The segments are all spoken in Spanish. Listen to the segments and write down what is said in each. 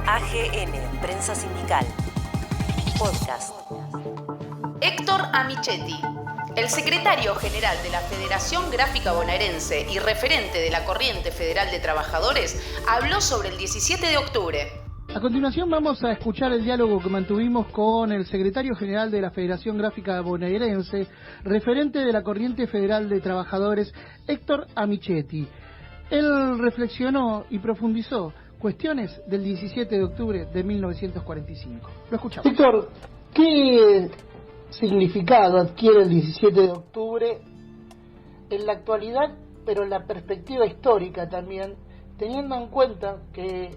AGN, Prensa Sindical. Podcast. Héctor Amichetti, el secretario general de la Federación Gráfica Bonaerense y referente de la Corriente Federal de Trabajadores, habló sobre el 17 de octubre. A continuación vamos a escuchar el diálogo que mantuvimos con el secretario general de la Federación Gráfica Bonaerense, referente de la Corriente Federal de Trabajadores, Héctor Amichetti. Él reflexionó y profundizó cuestiones del 17 de octubre de 1945. Lo escuchamos. Héctor, ¿qué significado adquiere el 17 de octubre en la actualidad, pero en la perspectiva histórica también, teniendo en cuenta que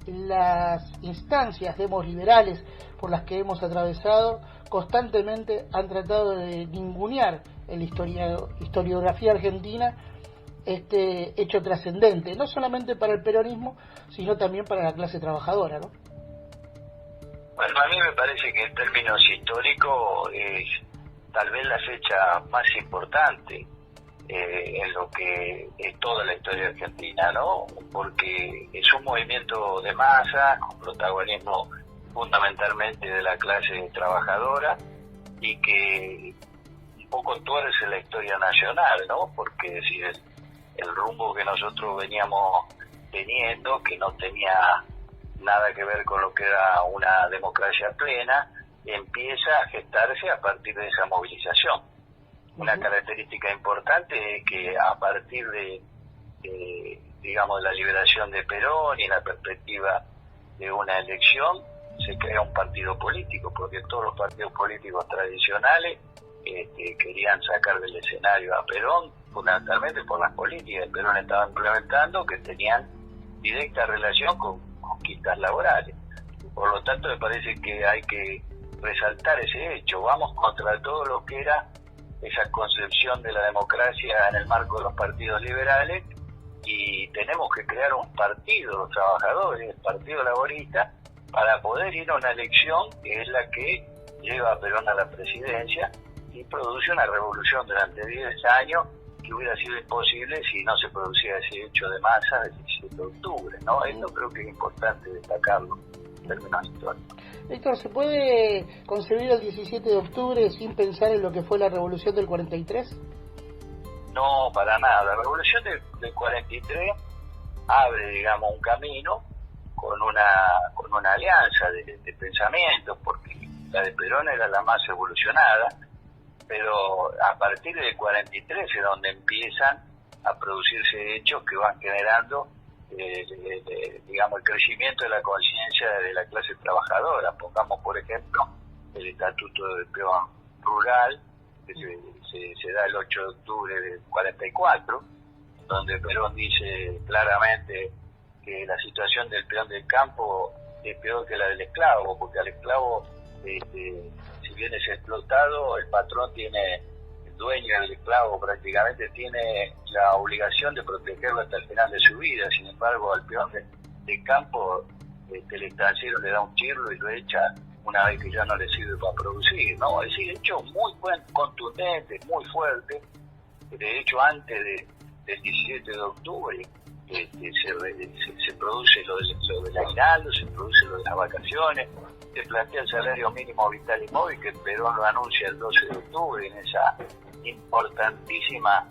las instancias liberales por las que hemos atravesado constantemente han tratado de ningunear en la historiografía argentina este hecho trascendente, no solamente para el peronismo, sino también para la clase trabajadora, ¿no? Bueno, a mí me parece que en términos históricos es tal vez la fecha más importante en lo que es toda la historia argentina, ¿no? Porque es un movimiento de masa con protagonismo fundamentalmente de la clase trabajadora y que un poco tuerce la historia nacional, ¿no? Porque si el rumbo que nosotros veníamos teniendo, que no tenía nada que ver con lo que era una democracia plena, empieza a gestarse a partir de esa movilización. Una característica importante es que a partir de digamos, la liberación de Perón y la perspectiva de una elección, se crea un partido político, porque todos los partidos políticos tradicionales querían sacar del escenario a Perón, fundamentalmente por las políticas que Perón estaba implementando, que tenían directa relación con conquistas laborales. Por lo tanto, me parece que hay que resaltar ese hecho. Vamos contra todo lo que era esa concepción de la democracia en el marco de los partidos liberales y tenemos que crear un partido, los trabajadores, el partido laborista, para poder ir a una elección que es la que lleva a Perón a la presidencia y produce una revolución durante 10 años que hubiera sido imposible si no se producía ese hecho de masa del 17 de octubre, ¿no? Eso creo que es importante destacarlo en términos históricos. Héctor, ¿se puede concebir el 17 de octubre sin pensar en lo que fue la Revolución del 43? No, para nada. La Revolución del 43 abre, digamos, un camino con una alianza de pensamientos, porque la de Perón era la más evolucionada, pero a partir del 43 es donde empiezan a producirse hechos que van generando digamos, el crecimiento de la conciencia de la clase trabajadora. Pongamos, por ejemplo, el Estatuto del Peón Rural, que se da el 8 de octubre del 44, donde Perón dice claramente que la situación del peón del campo es peor que la del esclavo, porque al esclavo, si bien es explotado, el patrón tiene, el dueño del esclavo prácticamente tiene la obligación de protegerlo hasta el final de su vida. Sin embargo, al peón del campo, el estanciero le da un chirlo y lo echa una vez que ya no le sirve para producir, ¿no? Es decir, hechos muy contundentes, muy fuertes. De hecho, antes del 17 de octubre se produce lo del aguinaldo, se produce lo de las vacaciones, se plantea el salario mínimo vital y móvil, que Perón lo anuncia el 12 de octubre en esa importantísima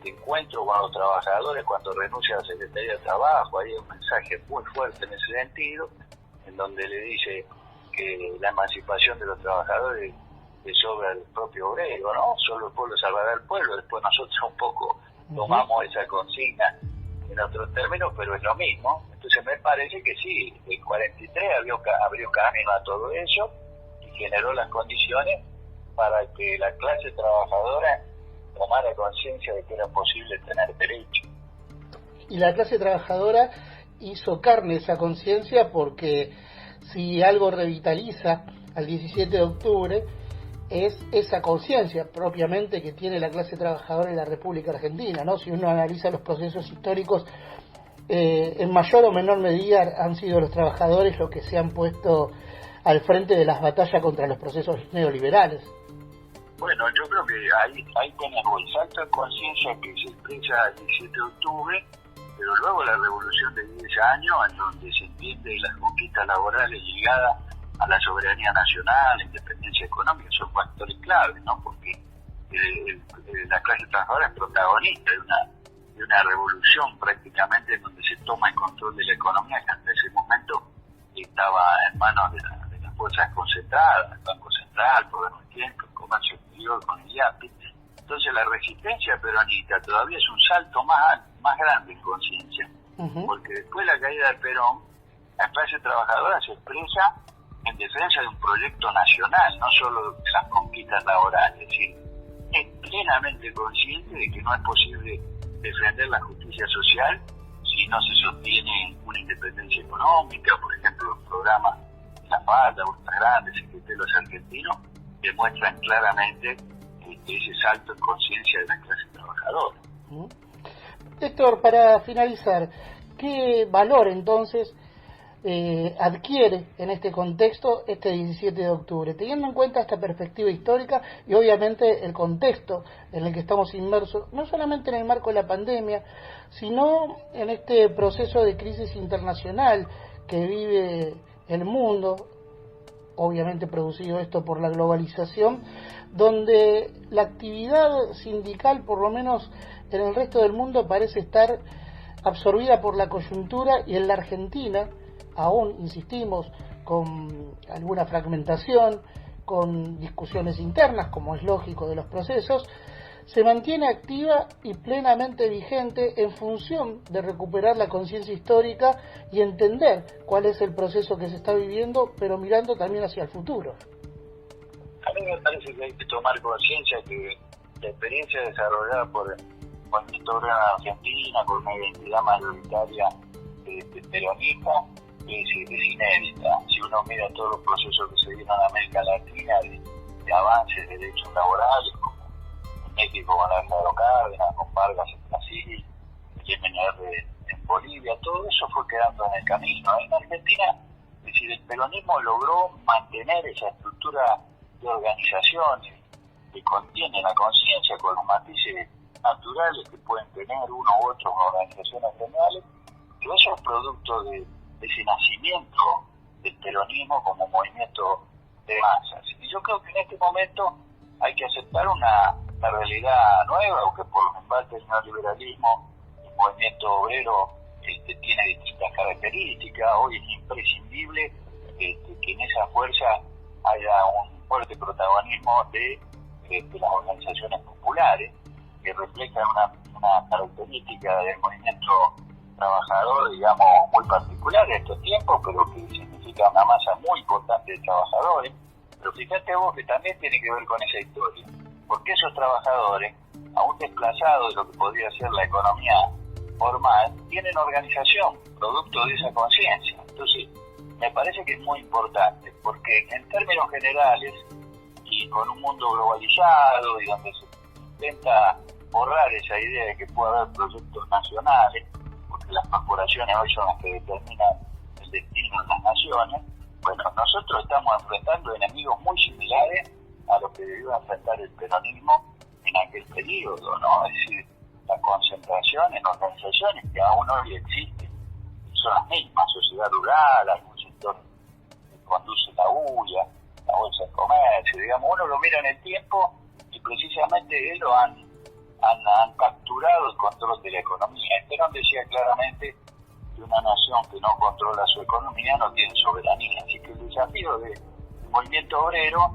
encuentro con los trabajadores cuando renuncia a la Secretaría de Trabajo. Hay un mensaje muy fuerte en ese sentido, en donde le dice que la emancipación de los trabajadores es obra del propio obrero, ¿no? Solo el pueblo salvará al pueblo. Después nosotros un poco tomamos esa consigna en otros términos, pero es lo mismo. Entonces me parece que sí, el 43 abrió camino a todo eso y generó las condiciones para que la clase trabajadora tomara conciencia de que era posible tener derecho. Y la clase trabajadora hizo carne esa conciencia, porque si algo revitaliza al 17 de octubre es esa conciencia propiamente que tiene la clase trabajadora en la República Argentina, ¿no? Si uno analiza los procesos históricos, en mayor o menor medida han sido los trabajadores los que se han puesto al frente de las batallas contra los procesos neoliberales. Bueno, yo creo que ahí tenemos el salto de conciencia que se expresa el 17 de octubre pero luego la revolución de 10 años, en donde se entiende las conquistas laborales ligadas a la soberanía nacional, la independencia económica, son factores claves, ¿no? Porque la clase trabajadora es protagonista de una revolución prácticamente en donde se toma el control de la economía, que hasta ese momento estaba en manos de las fuerzas concentradas, el Banco Central, el Poder Tiempo, el Comercio Exterior con el IAPI. Entonces la resistencia peronista todavía es un salto más grande en conciencia, porque después de la caída de Perón, la clase trabajadora se expresa en defensa de un proyecto nacional, no solo de las conquistas laborales, es decir, es plenamente consciente de que no es posible defender la justicia social si no se sostiene una independencia económica. Por ejemplo, los programas La Falda, Bolsas Grandes, Secretaría de los Argentinos, demuestran claramente ese salto en conciencia de la clase trabajadora. Héctor, para finalizar, ¿qué valor entonces adquiere en este contexto este 17 de octubre, teniendo en cuenta esta perspectiva histórica y obviamente el contexto en el que estamos inmersos, no solamente en el marco de la pandemia, sino en este proceso de crisis internacional que vive el mundo, obviamente producido esto por la globalización, donde la actividad sindical, por lo menos en el resto del mundo, parece estar absorbida por la coyuntura, y en la Argentina aún, insistimos, con alguna fragmentación, con discusiones internas, como es lógico de los procesos, se mantiene activa y plenamente vigente en función de recuperar la conciencia histórica y entender cuál es el proceso que se está viviendo, pero mirando también hacia el futuro. A mí me parece que hay que tomar conciencia que la experiencia desarrollada por el Movimiento Obrero en Argentina, con una identidad mayoritaria peronista, es inédita. Si uno mira todos los procesos que se dieron en América Latina de avances de derechos laborales, como en México con Lázaro Cárdenas, con Vargas en Brasil, el MNR en Bolivia, todo eso fue quedando en el camino. En Argentina, es decir, el peronismo logró mantener esa estructura de organización que contiene la conciencia con los matices naturales que pueden tener uno u otro organizaciones gremiales, pero eso es producto de ese nacimiento del peronismo como movimiento de masas. Y yo creo que en este momento hay que aceptar una realidad nueva, aunque por los embates del neoliberalismo el movimiento obrero tiene distintas características. Hoy es imprescindible que en esa fuerza haya un fuerte protagonismo de las organizaciones populares, que reflejan una característica del movimiento trabajador, digamos, muy particular en estos tiempos, pero que significa una masa muy importante de trabajadores. Pero fíjate vos que también tiene que ver con esa historia, porque esos trabajadores, aún desplazados de lo que podría ser la economía formal, tienen organización, producto de esa conciencia. Entonces, me parece que es muy importante, porque en términos generales, y con un mundo globalizado, y donde se intenta borrar esa idea de que puede haber proyectos nacionales, porque las corporaciones hoy son las que determinan el destino de las naciones, bueno, nosotros estamos enfrentando enemigos muy similares a los que debió enfrentar el peronismo en aquel periodo, ¿no? Es decir, la concentración en organizaciones que aún hoy existen, son las mismas, sociedad rural, algún sector que conduce la UIA, la Bolsa de Comercio, digamos, uno lo mira en el tiempo y precisamente ellos han capturado el control de la economía. Perón decía claramente que una nación que no controla su economía no tiene soberanía. Así que el desafío del movimiento obrero,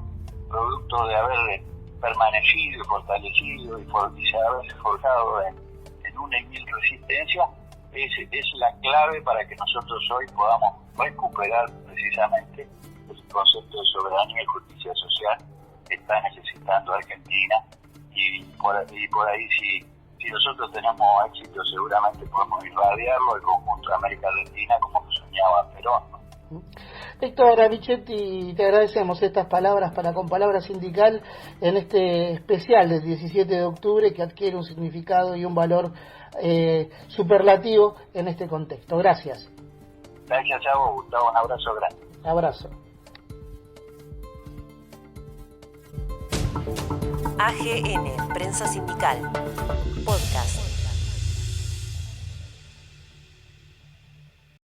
producto de haber permanecido, fortalecido y haberse forjado en una y mil resistencias, es la clave para que nosotros hoy podamos recuperar precisamente el concepto de soberanía y justicia social que está necesitando Argentina. Y por ahí si nosotros tenemos éxito, seguramente podemos irradiarlo al conjunto de América Latina como lo soñaba Perón, ¿no? Héctor Amichetti, te agradecemos estas palabras con Palabra Sindical en este especial del 17 de octubre que adquiere un significado y un valor superlativo en este contexto. Gracias. Gracias a vos, Gustavo. Un abrazo grande. Abrazo. AGN, Prensa Sindical, Podcast.